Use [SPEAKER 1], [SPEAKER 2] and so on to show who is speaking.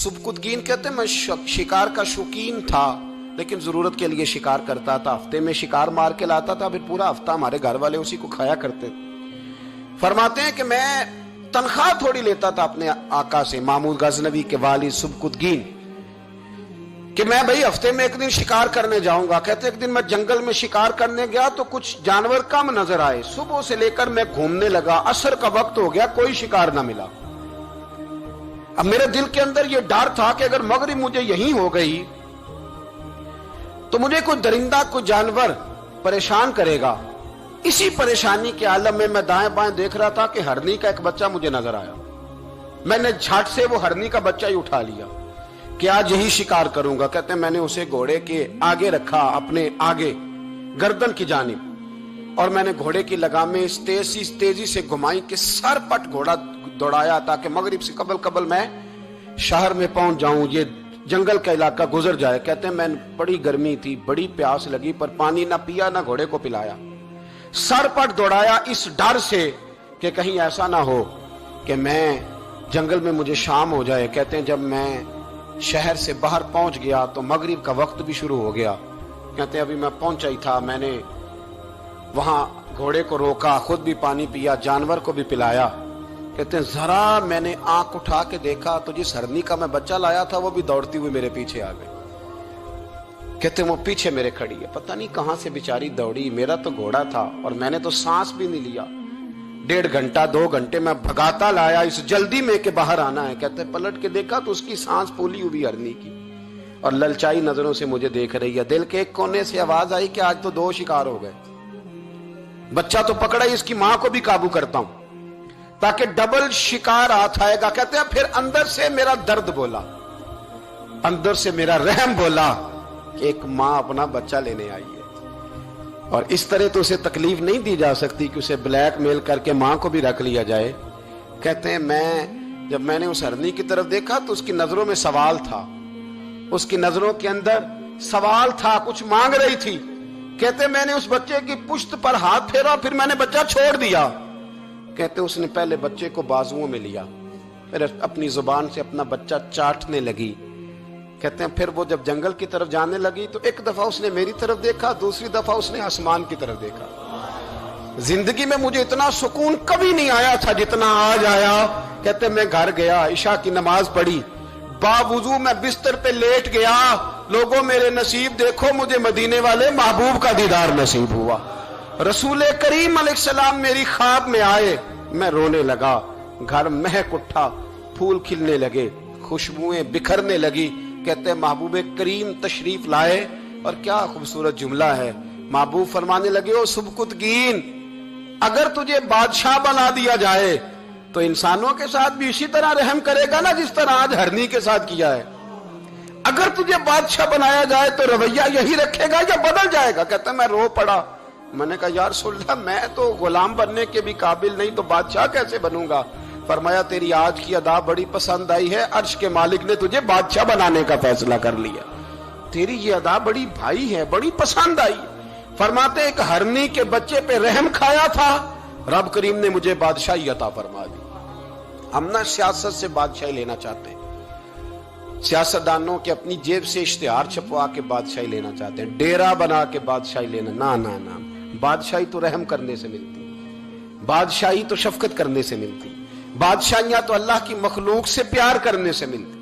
[SPEAKER 1] सुबकुतगीन कहते हैं मैं शिकार का शौकीन था, लेकिन जरूरत के लिए शिकार करता था। हफ्ते में शिकार मार के लाता था, फिर पूरा हफ्ता हमारे घर वाले उसी को खाया करते थे। फरमाते हैं कि मैं तनख्वाह थोड़ी लेता था अपने आका से, महमूद गजनवी के वालिद सुबकुतगीन, कि मैं भाई हफ्ते में एक दिन शिकार करने जाऊंगा। कहते एक दिन मैं जंगल में शिकार करने गया तो कुछ जानवर कम नजर आए। सुबह से लेकर मैं घूमने लगा, असर का वक्त हो गया, कोई शिकार ना मिला। अब मेरे दिल के अंदर यह डर था कि अगर मगरिब मुझे यहीं हो गई तो मुझे कोई दरिंदा कोई जानवर परेशान करेगा। इसी परेशानी के आलम में मैं दाएं बाएं देख रहा था कि हरनी का एक बच्चा मुझे नजर आया। मैंने झट से वो हरनी का बच्चा ही उठा लिया कि आज यही शिकार करूंगा। कहते हैं मैंने उसे घोड़े के आगे रखा, अपने आगे गर्दन की जानिब, और मैंने घोड़े की लगामें इस तेजी से घुमाई कि सर पट घोड़ा दौड़ाया ताकि मगरिब से कबल मैं शहर में पहुंच जाऊं, ये जंगल का इलाका गुजर जाए। कहते हैं मैं बड़ी गर्मी थी, बड़ी प्यास लगी, पर पानी ना पिया ना घोड़े को पिलाया। सर पट दौड़ाया इस डर से कि कहीं ऐसा ना हो कि मैं जंगल में मुझे शाम हो जाए। कहते हैं जब मैं शहर से बाहर पहुंच गया तो मगरिब का वक्त भी शुरू हो गया। कहते हैं अभी मैं पहुंचा ही था, मैंने वहां घोड़े को रोका, खुद भी पानी पिया, जानवर को भी पिलाया। कहते हैं जरा मैंने आंख उठा के देखा तो जिस हरनी का मैं बच्चा लाया था वो भी दौड़ती हुई मेरे पीछे आ गई। कहते हैं वो पीछे मेरे खड़ी है, पता नहीं कहां से बेचारी दौड़ी। मेरा तो घोड़ा था और मैंने तो सांस भी नहीं लिया। 1.5 घंटा 2 घंटे मैं भगाता लाया इस जल्दी में कि बाहर आना है। कहते हैं पलट के देखा तो उसकी सांस फूली हुई हरनी की और ललचाई नजरों से मुझे देख रही है। दिल के एक कोने से आवाज आई कि आज तो 2 शिकार हो गए। बच्चा तो पकड़ा ही, इसकी मां को भी काबू करता हूं ताकि डबल शिकार हाथ आएगा। कहते हैं फिर अंदर से मेरा दर्द बोला, अंदर से मेरा रहम बोला कि एक मां अपना बच्चा लेने आई है और इस तरह तो उसे तकलीफ नहीं दी जा सकती कि उसे ब्लैकमेल करके मां को भी रख लिया जाए। कहते हैं जब मैंने उस हरनी की तरफ देखा तो उसकी नजरों में सवाल था, उसकी नजरों के अंदर सवाल था, कुछ मांग रही थी। कहते मैंने उस बच्चे की पुश्त पर हाथ फेरा, फिर मैंने बच्चा छोड़ दिया। कहते उसने पहले बच्चे को बाजुओं में लिया, फिर अपनी जुबान से अपना बच्चा चाटने लगी। कहते हैं फिर वो जब जंगल की तरफ जाने लगी तो एक दफा उसने मेरी तरफ देखा, दूसरी दफा उसने आसमान की तरफ देखा। जिंदगी में मुझे इतना सुकून कभी नहीं आया था जितना आज आया। कहते मैं घर गया, इशा की नमाज पढ़ी, बावुजू मैं बिस्तर पे लेट गया। लोगों मेरे नसीब देखो, मुझे मदीने वाले महबूब का दीदार नसीब हुआ। रसूल करीम अलैहिस्सलाम मेरी ख्वाब में आए, मैं रोने लगा। घर महक उठा, फूल खिलने लगे, खुशबुएं बिखरने लगी। कहते हैं महबूब करीम तशरीफ लाए और क्या खूबसूरत जुमला है। महबूब फरमाने लगे ओ सुबकुतगीन, अगर तुझे बादशाह बना दिया जाए तो इंसानों के साथ भी इसी तरह रहम करेगा ना जिस तरह आज हरनी के साथ किया है। अगर तुझे बादशाह बनाया जाए तो रवैया यही रखेगा या बदल जाएगा। कहता मैं रो पड़ा, मैंने कहा यार सुल्ला मैं तो गुलाम बनने के भी काबिल नहीं, तो बादशाह कैसे बनूंगा। फरमाया तेरी आज की अदा बड़ी पसंद आई है, अर्श के मालिक ने तुझे बादशाह बनाने का फैसला कर लिया। तेरी ये अदा बड़ी भाई है, बड़ी पसंद आई। फरमाते एक हरनी के बच्चे पे रहम खाया था, रब करीम ने मुझे बादशाही अता फरमा दी। हम ना सियासत से बादशाही लेना चाहते हैं, सियासतदानों के अपनी जेब से इश्तिहार छपवा के बादशाही लेना चाहते हैं, डेरा बना के बादशाही लेना। ना ना ना, बादशाही तो रहम करने से मिलती, बादशाही तो शफकत करने से मिलती, बादशाहियां तो अल्लाह की मखलूक से प्यार करने से मिलती।